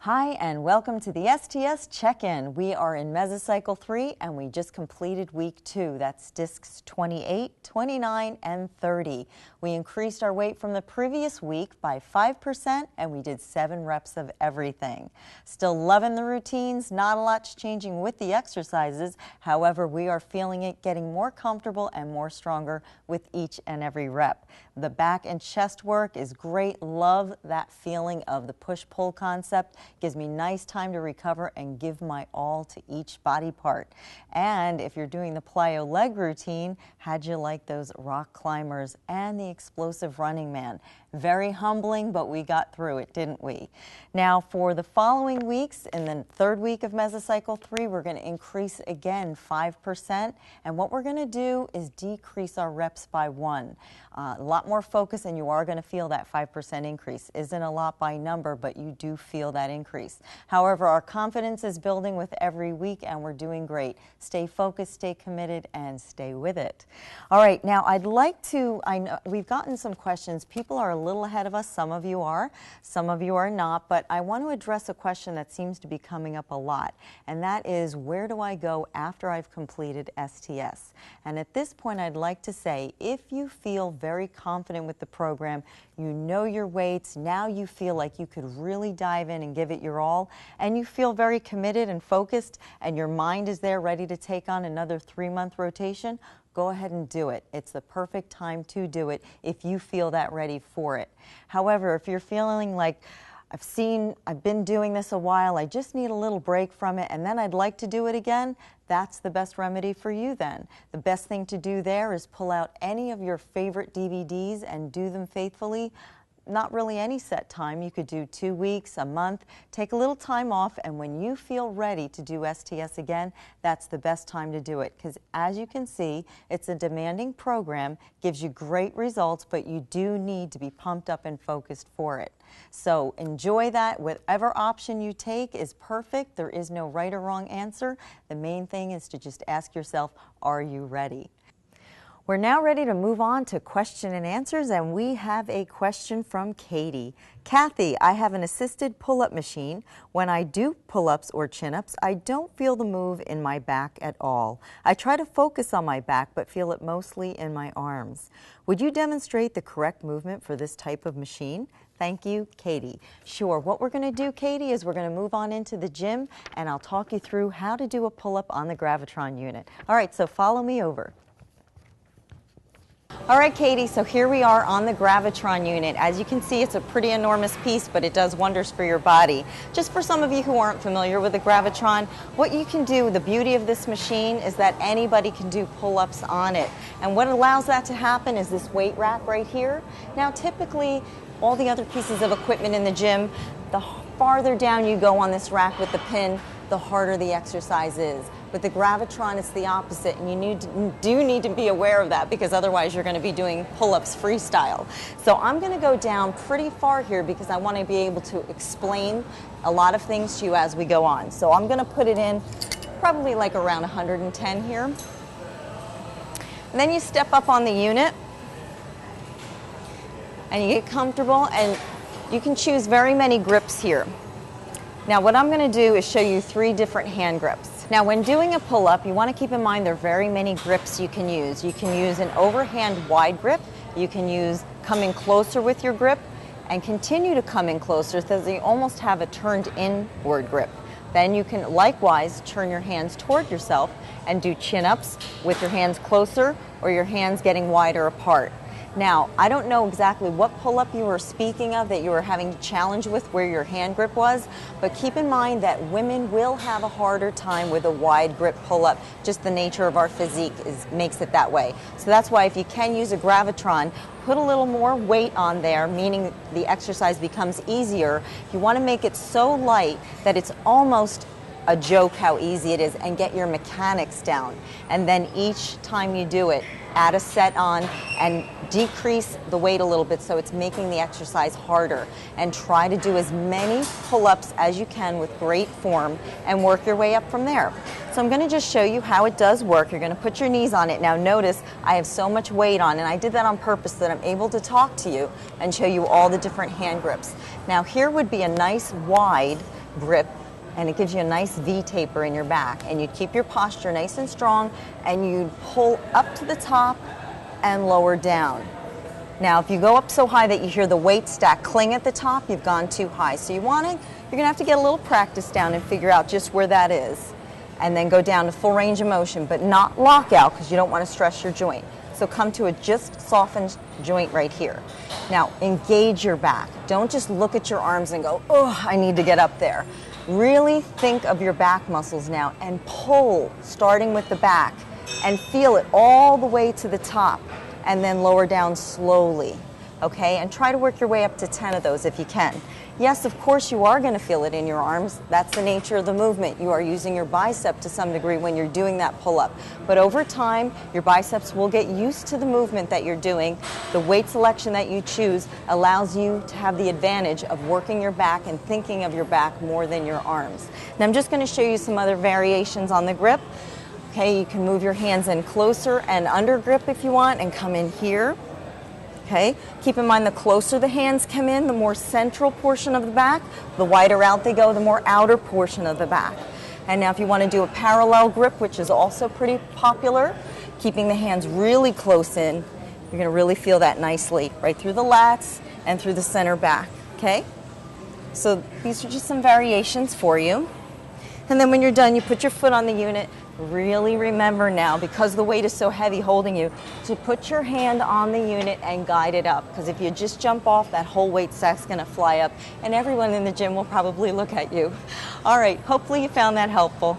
Hi, and welcome to the STS check-in. We are in mesocycle 3, and we just completed week 2. That's discs 28, 29, and 30. We increased our weight from the previous week by 5%, and we did 7 reps of everything. Still loving the routines, not a lot's changing with the exercises. However, we are feeling it getting more comfortable and more stronger with each and every rep. The back and chest work is great. Love that feeling of the push-pull concept. Gives me nice time to recover and give my all to each body part. And if you're doing the plyo leg routine, how'd you like those rock climbers and the explosive running man? Very humbling, but we got through it, didn't we? Now for the following weeks, in the third week of mesocycle 3, we're going to increase again 5%. And what we're going to do is decrease our reps by 1. A lot more focus, and you are going to feel that 5% increase. Isn't a lot by number, but you do feel that increase. However, our confidence is building with every week, and we're doing great. Stay focused, stay committed, and stay with it. All right, now I'd like to, I know we've gotten some questions. People are a little ahead of us. Some of you are not, but I want to address a question that seems to be coming up a lot, and that is, where do I go after I've completed STS? And at this point, I'd like to say, if you feel very confident with the program, you know your weights, now you feel like you could really dive in and give it your all, and you feel very committed and focused, and your mind is there ready to take on another 3-month rotation, go ahead and do it. It's the perfect time to do it if you feel that ready for it. However, if you're feeling like, I've been doing this a while, I just need a little break from it, and then I'd like to do it again, that's the best remedy for you then. The best thing to do there is pull out any of your favorite DVDs and do them faithfully. Not really any set time. You could do 2 weeks, a month. Take a little time off, and when you feel ready to do STS again, that's the best time to do it. Because as you can see, it's a demanding program, gives you great results, but you do need to be pumped up and focused for it. So enjoy that. Whatever option you take is perfect. There is no right or wrong answer. The main thing is to just ask yourself, are you ready? We're now ready to move on to question and answers, and we have a question from Katie. Cathe, I have an assisted pull-up machine. When I do pull-ups or chin-ups, I don't feel the move in my back at all. I try to focus on my back, but feel it mostly in my arms. Would you demonstrate the correct movement for this type of machine? Thank you, Katie. Sure. What we're going to do, Katie, is we're going to move on into the gym, and I'll talk you through how to do a pull-up on the Gravitron unit. All right, so follow me over. All right, Katie, so here we are on the Gravitron unit. As you can see, it's a pretty enormous piece, but it does wonders for your body. Just for some of you who aren't familiar with the Gravitron, what you can do, the beauty of this machine is that anybody can do pull-ups on it. And what allows that to happen is this weight rack right here. Now, typically, all the other pieces of equipment in the gym, the farther down you go on this rack with the pin, the harder the exercise is. With the Gravitron, it's the opposite, and you do need to be aware of that, because otherwise you're going to be doing pull-ups freestyle. So I'm going to go down pretty far here because I want to be able to explain a lot of things to you as we go on. So I'm going to put it in probably like around 110 here. And then you step up on the unit, and you get comfortable, and you can choose very many grips here. Now what I'm going to do is show you 3 different hand grips. Now when doing a pull-up, you want to keep in mind there are very many grips you can use. You can use an overhand wide grip, you can use coming closer with your grip, and continue to come in closer so that you almost have a turned inward grip. Then you can likewise turn your hands toward yourself and do chin-ups with your hands closer or your hands getting wider apart. Now, I don't know exactly what pull-up you were speaking of that you were having a challenge with where your hand grip was, but keep in mind that women will have a harder time with a wide grip pull-up. Just the nature of our physique makes it that way. So that's why if you can use a Gravitron, put a little more weight on there, meaning the exercise becomes easier. You want to make it so light that it's almost a joke how easy it is, and get your mechanics down. And then each time you do it, add a set on and decrease the weight a little bit so it's making the exercise harder. And try to do as many pull-ups as you can with great form and work your way up from there. So I'm going to just show you how it does work. You're going to put your knees on it. Now notice I have so much weight on, and I did that on purpose so that I'm able to talk to you and show you all the different hand grips. Now here would be a nice wide grip, and it gives you a nice V taper in your back. And you'd keep your posture nice and strong, and you'd pull up to the top and lower down. Now, if you go up so high that you hear the weight stack cling at the top, you've gone too high. So you're gonna have to get a little practice down and figure out just where that is. And then go down to full range of motion, but not lockout because you don't want to stress your joint. So come to a just softened joint right here. Now, engage your back. Don't just look at your arms and go, oh, I need to get up there. Really think of your back muscles now and pull, starting with the back, and feel it all the way to the top, and then lower down slowly, okay? And try to work your way up to 10 of those if you can. Yes, of course, you are going to feel it in your arms. That's the nature of the movement. You are using your bicep to some degree when you're doing that pull-up. But over time, your biceps will get used to the movement that you're doing. The weight selection that you choose allows you to have the advantage of working your back and thinking of your back more than your arms. Now, I'm just going to show you some other variations on the grip. Okay, you can move your hands in closer and under grip if you want and come in here. Okay, keep in mind the closer the hands come in, the more central portion of the back. The wider out they go, the more outer portion of the back. And now if you want to do a parallel grip, which is also pretty popular, keeping the hands really close in, you're going to really feel that nicely, right through the lats and through the center back, okay? So these are just some variations for you. And then when you're done, you put your foot on the unit. Really remember now, because the weight is so heavy holding you, to put your hand on the unit and guide it up. Because if you just jump off, that whole weight stack's going to fly up, and everyone in the gym will probably look at you. All right, hopefully you found that helpful.